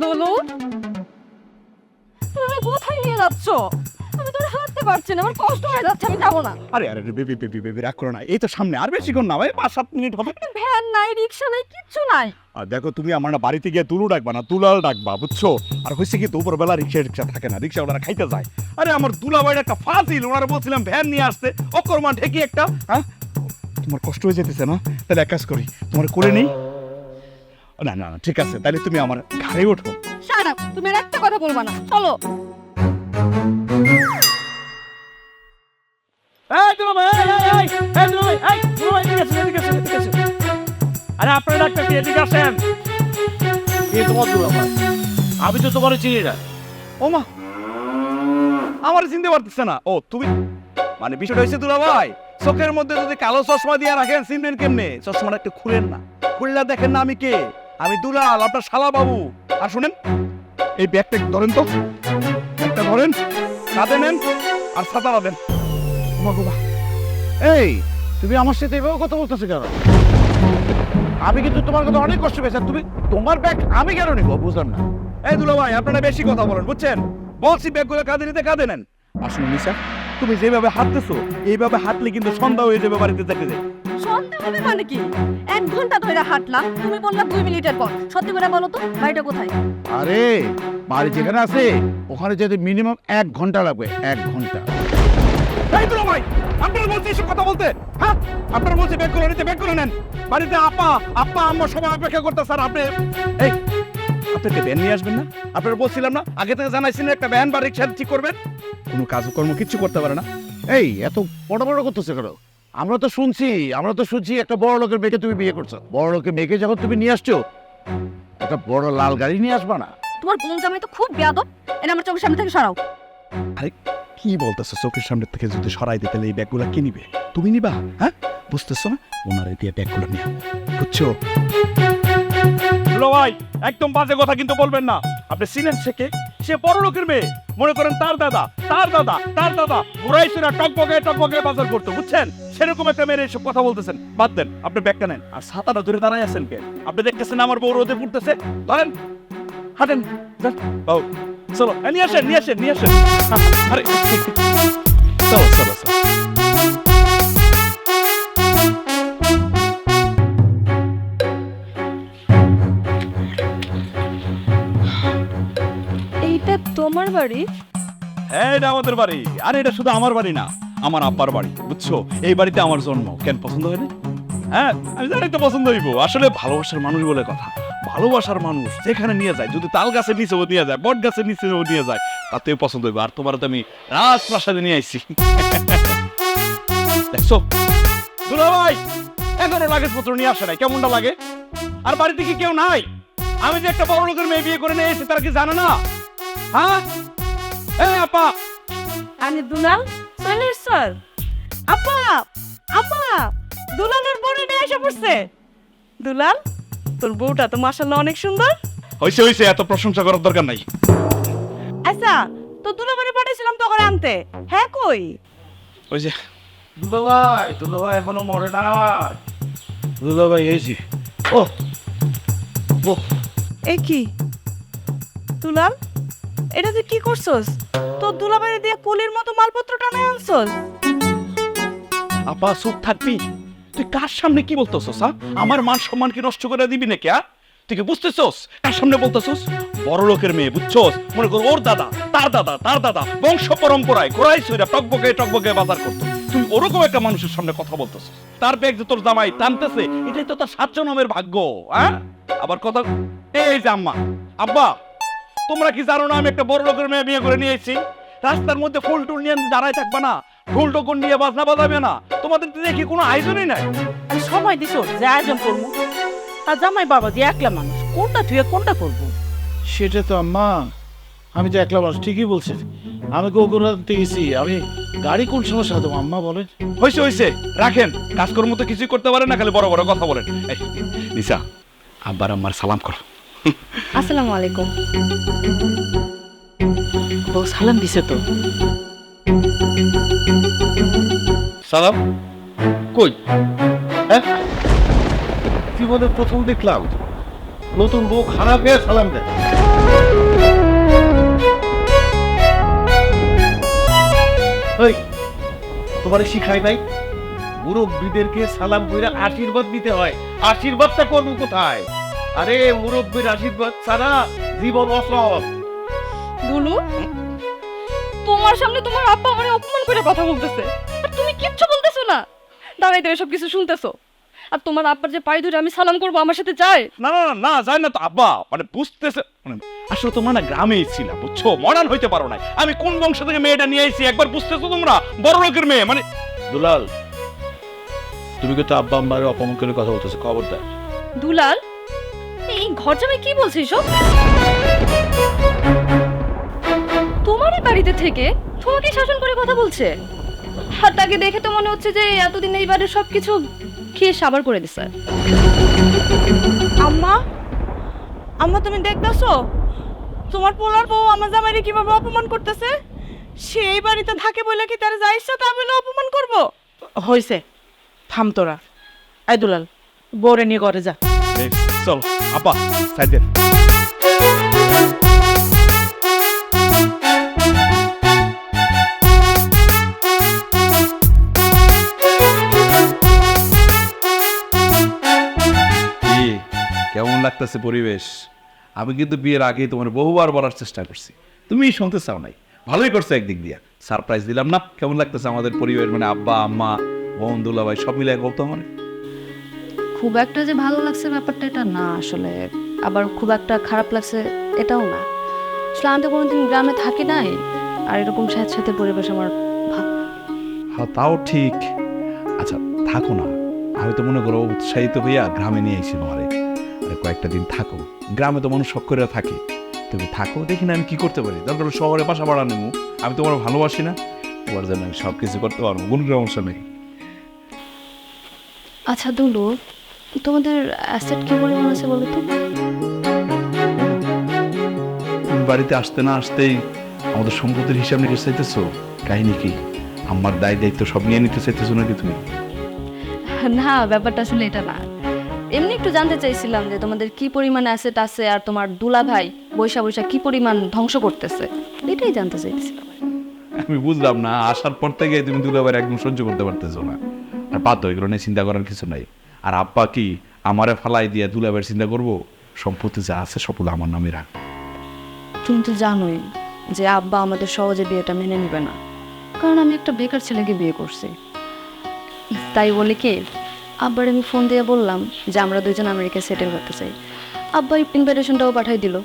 দোলু, তুমি কোথায় নিয়ে যাচ্ছ? আমি তো হাঁটতে পারছি না, আমার কষ্ট হয়ে যাচ্ছে, আমি যাবো না। আরে আরে বেবি বেবি বেবি রাগ করো না, এই তো সামনে, আর বেশিক্ষণ না ভাই, 5-7 মিনিট হবে। ভ্যান নাই, রিক্সা নাই, কিচ্ছু নাই। আর দেখো তুমি আমার না বাড়িতে গিয়ে তুলু ডাকবা না, তুলাল ডাকবা, বুঝছো? আর হয়েছে কি দুপুরবেলা রিক্সা থাকে না, রিক্সা ওনারা খাইতে যায়। আরে আমার দুলাভাইয়ের একটা ফাজিল, ওনারা বলছিলাম ভ্যান নিয়ে আসতে, অকর্মা ঢেকি একটা। হ্যাঁ, তোমার কষ্ট হয়ে যেতেছে না? তাহলে এক কাজ করি, তোমার করে নেই। না না না, ঠিক আছে, তাহলে তুমি আমার ঘাড়ে ওঠো। শাট আপ, তুমি আর একটা কথা বলবা না, চলো। আরে আপনার ডাক্তার কি এদিকে আসেন? তোমার দুলাভাই, আমি তো তোমার চিনি না। ও মা, আমার চিনতে পারতেছে না। ও তুমি, মানে বিষয়টা হয়েছে দুলাভাই, চোখের মধ্যে যদি কালো চশমা দিয়ে রাখেন চিনবেন কেমনে? চশমাটা একটু খুলেন না, খুললে দেখেন না আমি কে। আমি দুলাল, আপনার শালা বাবু। আর শুনেন, এই ব্যাগটা ধরেন তো, ব্যাগটা ধরেন, কাঁধে নেন আর ছাতাটা দেন। এই তুমি আমার সাথে এভাবে কথা বলতেছো কেন? আমি কিন্তু তোমার কথা অনেক কষ্ট পেয়েছি, তুমি তোমার ব্যাগ আমি কেন নিব বুঝলাম না। এই দুলাভাই, আপনারা বেশি কথা বলেন, বুঝছেন? বলছি ব্যাগগুলো কাঁধে নিতে কাঁধে নেন। আসুন নিশা, তুমি যেভাবে হাঁটতেছো এইভাবে হাঁটলে কিন্তু সন্ধ্যা হয়ে যাবে বাড়িতে যেতে যেতে। সন্ধ্যা হবে মানে কি? 1 ঘন্টা ধরে হাঁটলাম, তুমি বললা 2 মিনিটের পর। সত্যি করে বলো তো, বাড়িটা কোথায়? আরে বাড়ি যেখানে আছে ওখানে যেতে মিনিমাম 1 ঘন্টা লাগবে, 1 ঘন্টা। এই দুলাভাই, আপনারা বলছি এসব কথা বলতে? হ্যাঁ, আপনারা বলছি ব্যাগগুলো নিতে, ব্যাগগুলো নেন। বাড়িতে আপা আপা আম্মা সবাই অপেক্ষা করতে। স্যার আপনি এই আপনাকে ভ্যান নিয়ে আসবেন না? আপনারা বলছিলাম না, আগে থেকে জানাইছেন একটা ভ্যান বা রিক্সা ঠিক করবেন। কোনো কাজকর্ম কিচ্ছু করতে পারে না। এই এত বড় বড় করতেছে কেন? আমরা তো শুনছি একটা বড় লোকের মেয়েকে তুমি বিয়ে করছো। বড় লোকের মেয়েকে যখন তুমি নিয়ে আসছো, একটা বড় লাল গাড়ি নিয়ে আসবা না? তোমার বোন জামাই তো খুব বেয়াদব, এটা আমার চোখের সামনে থেকে সরাও। আরে কি বলতেছো? চোখের সামনে থেকে যদি সরাই দিতে, তাহলে এই ব্যাগগুলো কে নিবে? তুমি নিবা? হ্যাঁ, বুঝতেছো না? ওনারে দিয়ে ব্যাগগুলো নিয়ে, বুঝছো? ভাই একদম বাজে কথা কিন্তু বলবেন না। আপনি চিনেন সে কে? সে বড় লোকের মেয়ে। মনে করেন তার দাদা ঘুরাইছিল টকবগে বাজার করতো, বুঝছেন? সেরকম একটা মেয়ের এসব কথা বলতেছেন। বাদ দেন, আপনি ব্যাগটা নেন আর ছাতাটা ধরে দাঁড়ায় আছেন কে? আপনি দেখতেছেন আমার বউ রোদে পড়তেছে, ধরেন, হাঁটেন, যান। বাবু চলো, নিয়ে আসেন। আরে চলো। এইটা তোমার বাড়ি? হ্যাঁ, এটা আমাদের বাড়ি। আর এটা শুধু আমার বাড়ি না, আমার আব্বার বাড়ি, বুঝছো? এই বাড়িতে আমার জন্ম। কেন পছন্দ হয়নি? হ্যাঁ, আমি জানি তো পছন্দ হইব। আসলে ভালোবাসার মানুষ বলে কথা, ভালোবাসার মানুষ যেখানে নিয়ে যায়, যদি তাল গাছের নিচেও নিয়ে যায়, বট গাছের নিচেও নিয়ে যায়, তাতেও পছন্দ হইব। আর তোমার তো আমি রাজপ্রাসাদে নিয়ে আইছি। দেখছো দুলাভাই, এখনো লাগেজপত্র নিয়ে আসে নাই, কেমনটা লাগে? আর বাড়িতে কি কেউ নাই? আমি যে একটা বড় লোকের মেয়ে বিয়ে করে নিয়ে এসেছি, তারা কি জানে না? হ্যাঁ, এই আপা। আরে দুলাল, চলে স্যার। আপা দুলালের বোনটা এসে পড়ছে। দুলাল, তোর বউটা তো মাশাআল্লাহ অনেক সুন্দর। হইছে, এত প্রশংসা করার দরকার নাই। আচ্ছা, তো দুলাবারে পাঠাইছিলাম তো করে আনতে, হ্যাঁ কই? ওই যে দুলাভাই এখনো মরে না। দুলাভাই এসি। ও এ কি দুলাল, এটা তুই কি করছস? তোর দুলাবারে দিয়ে কুলির মতো মালপত্র টানে আনছস। আপা চুপ থাকবি? তুই কার সামনে কি বলতেছস? আমার মান সম্মান কি নষ্ট করে দিবি নাকি? তুই কি বুঝতেছস কার সামনে বলতেছস? বড় লোকের মেয়ে, বুঝছস? মনে কর ওর দাদা, তার দাদা বংশ পরম্পরায় ঘোড়াই সইরা টকবগে বাজার করতো। তুই ওরকম একটা মানুষের সামনে কথা বলতেছস? তার ব্যাগ যে তোর জামাই টানতেছে, এটাই তো তার 7 জন্মের ভাগ্য। হ্যাঁ, আবার কথা। এই যে আব্বা, তোমরা কি জানো না আমি একটা বড় লোকের মেয়ে বিয়ে করে নিয়ে এসেছি? রাস্তার মধ্যে ফুল টুল নিয়ে দাঁড়ায় থাকবা না, ঢোল টোকন নিয়ে বাজনা বাজাবে না। তোমাদের তো দেখি কোনো আয়োজনই নাই। আমি সময় দিছ যে আয়োজন করবো, আর জামাই বাবা যে একলা মানুষ, কোনটা থুয়ে কোনটা করবো? সেটা তো আম্মা, আমি তো একলা মানুষ, ঠিকই বলছেন। আমি গোকুল আনতে গেছি, আমি গাড়ি কোন সময় সাজাবো আম্মা বলেন? হয়েছে, রাখেন। কাজকর্ম তো কিছুই করতে পারেন না, খালি বড় বড় কথা বলেন। এই নিশা, আব্বার আম্মার সালাম করো। আসসালামু আলাইকুম। বউ সালাম দিছে তো। সালাম কই? হ্যাঁ, জীবনে প্রথম দেখলাম নতুন বউ খারাপ হয়ে সালাম দেয়। তোমারে শিখাই নাই মুরব্বীদেরকে সালাম কইরা আশীর্বাদ দিতে হয়। আশীর্বাদটা করবো কোথায়? আরে মুরব্বীর আশীর্বাদ ছাড়া জীবন অসল। দুলু, তোমার সামনে তোমার আব্বা আমারে অপমান করে কথা বলতেছে আর তুমি কিচ্ছু বলতেছো না। দাঁড়াই দাঁড়াই সব কিছু শুনতেছো। আর তোমার আব্বার যে পায়ে ধরে আমি সালাম করবো আমার সাথে যায়? না না না, না যায় না তো আব্বা, মানে বুঝতেছে, মানে আসলে তোমরা না গ্রামেই ছিলা, বুঝছো, মডার্ন হইতে পারো না। আমি কোন বংশ থেকে মেয়েটা নিয়ে আইছি একবার বুঝতেছো তোমরা? বড় লোকের মেয়ে, মানে দুলাল, তুমি কিন্তু আব্বা আম্মার অপমান করে কথা বলতেছো, খবরদার। দুলাল, এই ঘর জামাই কি বলছিস সব? তোমারই বাড়িতে থেকে তোমাকে শাসন করে কথা বলছে। আর তাকে দেখে তো মনে হচ্ছে যে এতদিন এই বাড়ির সবকিছু খেয়ে সাবার করে দিছে। আম্মা, আম্মা তুমি দেখতেছো তোমার পোলার বউ আমার জামাইরে কিভাবে অপমান করতেছে? সেই বাড়িতে থাকে বলে কি তার যা ইচ্ছা তা বলে অপমান করবো? হয়েছে, থাম তোরা। আই দুলাল, বউরে নিয়ে ঘরে যা। এই, চল আব্বা সাইড দেন। কি কেমন লাগতেছে পরিবেশ? আমি কিন্তু বিয়ের আগে তোমার বহুবার বলার চেষ্টা করছি, তুমি শুনতে চাও নাই। ভালোই করছো একদিক দিয়া, সারপ্রাইজ দিলাম না? কেমন লাগতেছে আমাদের পরিবার, মানে আব্বা আম্মা বোন দুলাভাই সব মিলে বলতো আমার। খুব একটা যে ভালো লাগছে ব্যাপারটা এটা না আসলে, আবার খুব একটা খারাপ লাগছে এটাও না। আসলে আমি তো কোনোদিন গ্রামে থাকি নাই, আর এরকম স্যাঁতস্যাঁতে পরিবেশ আমার হ্যাঁ তাও ঠিক। আচ্ছা থাকো না, আমি তো মনে করো উৎসাহিত হইয়া গ্রামে নিয়ে আইছি তোমারে। আরে কয়েকটা দিন থাকো, গ্রামে তো মানুষ শখ করে থাকে। তুমি থাকো, দেখি না আমি কি করতে পারি। দরকার হলে শহরে বাসা ভাড়া নেবো, আমি তোমার ভালোবাসি না, তোমার জন্য আমি সব কিছু করতে পারবো, কোনো সমস্যা নেই। আচ্ছা দুলু, তোমাদের অ্যাসেট কি পরিমাণ আছে বলো তো? তুমি বাড়িতে আসতে না আসতেই আমাদের সম্পত্তির হিসাব নিকাশ চাইতেছো? কাহিনী কি? আমার দায় দায়িত্ব সব নিয়ে নিতে চাইতেছো নাকি তুমি? না, ব্যাপারটা আসলে এটা না। এমনি একটু জানতে চাইছিলাম যে তোমাদের কি পরিমাণ অ্যাসেট আছে, আর তোমার দুলা ভাই বৈশা বৈশা কি পরিমাণ ধ্বংস করতেছে, এটাই জানতে চাইছিলাম। আমি বুঝলাম না, আসার পর থেকে তুমি দুলাভাইয়ের একদম সহ্য করতে পারতেছো না। আর পাতো এগুলো নিয়ে চিন্তা করার কিছু নাই। আর আব্বা কি আমারে ফালাই দিয়ে দুলাভাইয়ের চিন্তা করবো? সম্পত্তি যা আছে সবগুলো আমার নামে রাখ। তুমি তো জানোই যে আব্বা আমাদের সহজে বিয়েটা মেনে নেবে না, কারণ আমি একটা বেকার ছেলেকে বিয়ে করছি। তাই বলে কি আব্বার আমি ফোন দিয়ে বললাম যে আমরা দুজন আমেরিকায় সেটেল করতে চাই। আব্বা ইনভাইটেশনটাও পাঠাই দিল,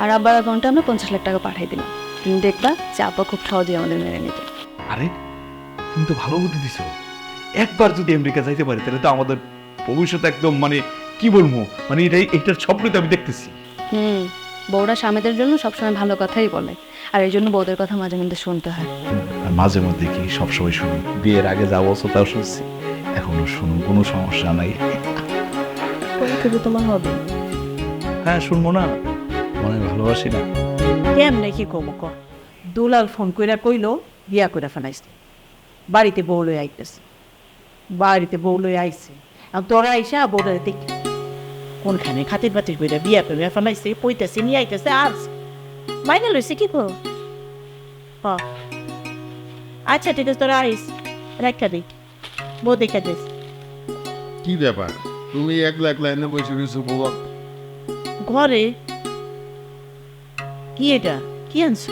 আর আব্বার অ্যাকাউন্টে আমরা 50 লাখ টাকা পাঠাই দিলাম। তুমি দেখবা যে আব্বা খুব সহজেই আমাদের মেনে নিতে। আরে তুমি তো ভালো বুদ্ধি দিছো। একবার যদি আমেরিকা যাইতে পারি তাহলে তো আমাদের ভবিষ্যৎ একদম, মানে কি বলবো, মানে এইটার স্বপ্নই তো আমি দেখতেছি। বউরা স্বামীদের জন্য সবসময় ভালো কথাই বলে, আর এই জন্য বউদের কথা মাঝে মধ্যে শুনতে হয়। আর মাঝে মধ্যে কি সবসময় শুনি, বিয়ের আগে যা বলছো তাও শুনছি, এখনো শুনো, কোনো সমস্যা নাই। কিন্তু তোমার হবে। হ্যাঁ শুনবো না, মনে হয় ভালোবাসি না। কেমনে কি কমো ক? দুলাল ফোন কইরা কইলো বিয়া কইরা ফেলাইছে, বাড়িতে বউ লই আইতেছে। বাড়িতে বউ লই আইছে, আর তোরা আইসা বউরা দেখ কোনখানে খাতির বাতির কইরা বিয়া কইরা ফেলাইছে, পইতেছে নিয়ে আইতেছে। আজ মাইনে লইছে কি কো? আচ্ছা ঠিক আছে, তোরা আইস, রেখা দিই, বউ দেখা দিস। কি ব্যাপার, তুমি একলা একলা এনে বসে রয়েছো বউ? ঘরে কি এটা কি আনছো?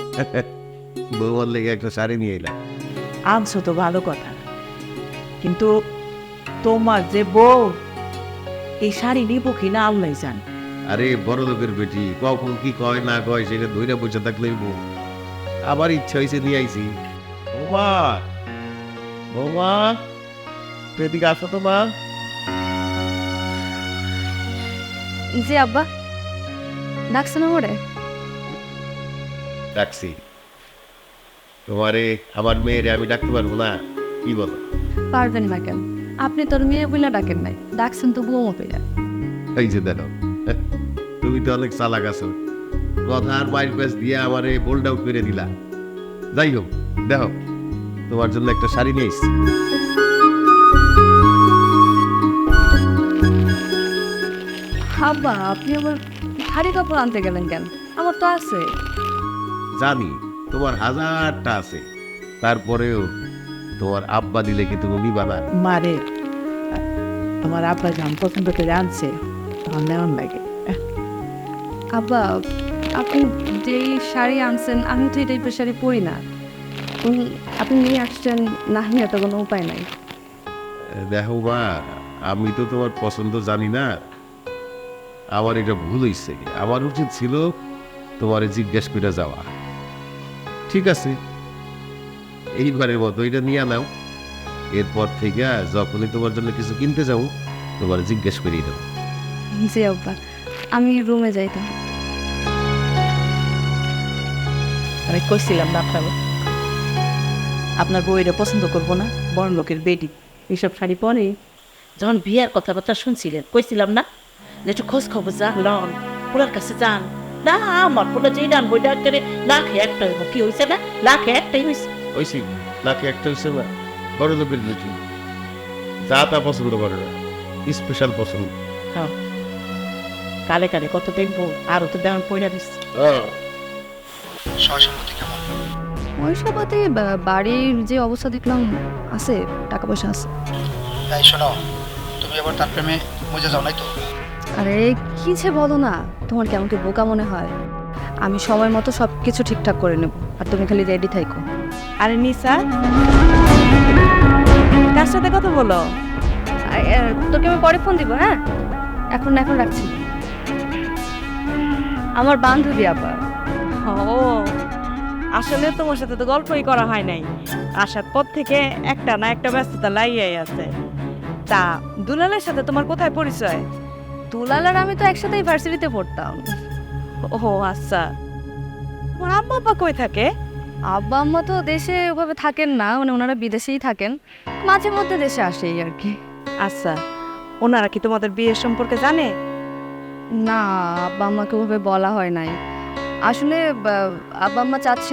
বউয়ার লেগে একটা শাড়ি নিয়ে এলাম। আনছো তো ভালো কথা, কিন্তু তোমার যে বউ এই শাড়ি নিবো কি না আল্লাহ জান। আরে বড় লোকের বেটি, কখন কি কয় না কয় সেটা ধইরা বসে থাকলেই বউ। আবার ইচ্ছা হয়েছে নিয়ে আইছি। বৌমা, বৌমা, এদিকে আসো তো মা। জি আব্বা, ডাকছে না ওরে? ডাকছি। তোমারে আমার মেয়েরে আমি ডাকতে পারবো না, কি বলো? পারবেন না কেন? আপনি তোর মেয়ে বইলা ডাকেন নাই, ডাকছেন তো বউ মতো। এই যে দেখো, তুমি তো অনেক চালাক আছো, কথার বাইর প্যাস দিয়ে আমারে বোল্ড আউট করে দিলা। যাই হোক, দেখো তোমার জন্য একটা শাড়ি নিয়ে এসছি। আব্বা, আপনি আবার ভারী কাপড় আনতে গেলেন কেন? আমার তো আছে। জানি তোমার হাজারটা আছে, তারপরেও তোমার আব্বা দিলে কি তুমি নিবা না? মারে আমার আব্বা যখন পছন্দ করে আনছে তখন নেওয়ার লাগে। আব্বা, আপনি যেই শাড়ি আনছেন আমি তো এই টাইপের শাড়ি পরি না। আপনি নিয়ে আসছেন, না নিয়ে তো কোনো উপায় নাই। দেখো মা, আমি তো তোমার পছন্দ জানি না, আমার এটা ভুল হয়েছে। আমার উচিত ছিল তোমারে জিজ্ঞেস করে যাওয়া। ঠিক আছে, এইবারের মতো এটা নিয়ে নাও। এরপর থেকে যখনই তোমার জন্য কিছু কিনতে যাও তোমার জিজ্ঞেস করেই দেবো। জি আব্বা, আমি রুমে যাইতাম। আমি কইছিলাম না আপনার বইটা পছন্দ করবো না, বড় লোকের বেটি এইসব শাড়ি পরে। যখন বিয়ার কথাবার্তা শুনছিলেন কইছিলাম না যে একটু খোঁজ খবর জানলন, পোলার কাছে যান। না আমার পোলা যেই ডান বইটা করে লাখে একটা হইব, কি হয়েছে না লাখে একটাই হয়েছে। ওইসি নাকি একটা হচ্ছে না, বড় লোকের বেটি যা তা পছন্দ করে না, স্পেশাল পছন্দ। হ্যাঁ, কালে কালে কত দেখবো, আরো তো দেওয়ান পয়লা দিচ্ছে। পয়সাপাতি বাড়ির যে অবস্থা দেখলাম আছে, টাকা পয়সা আছে। তাই শোনো, তুমি আবার তার প্রেমে মজা যাও নাই তো? আরে কি যে বলো না, তোমার কেমন কি বোকা মনে হয়? আমি সময় মতো সব কিছু ঠিকঠাক করে নেব, আর তুমি খালি রেডি থাইকো। আরে নিসা, কার সাথে কথা বলো? তোকে আমি পরে ফোন দিব। হ্যাঁ, এখন এখন রাখছি। আমার বান্ধবী আপা। ও, আসলে তোমার সাথে তো গল্পই করা হয় নাই, আসার পর থেকে একটা না একটা ব্যস্ততা লাইয়াই আছে। তা দুলালের সাথে তোমার কোথায় পরিচয়? দুলাল আর আমি তো একসাথে ইউনিভার্সিটিতে পড়তাম। ও আচ্ছা, তোমার আম্মা আব্বা কই থাকে? আব্বা আম্মা তো দেশে ওভাবে থাকেন না, মানে ওনারা বিদেশেই থাকেন, মাঝে মধ্যে দেশে আসে এই আর কি। আচ্ছা, ওনারা কি তোমাদের বিয়ের সম্পর্কে জানে? না, আব্বা আম্মাকে ওভাবে বলা হয় নাই। আসলে আব্বা আম্মা চাচ্ছে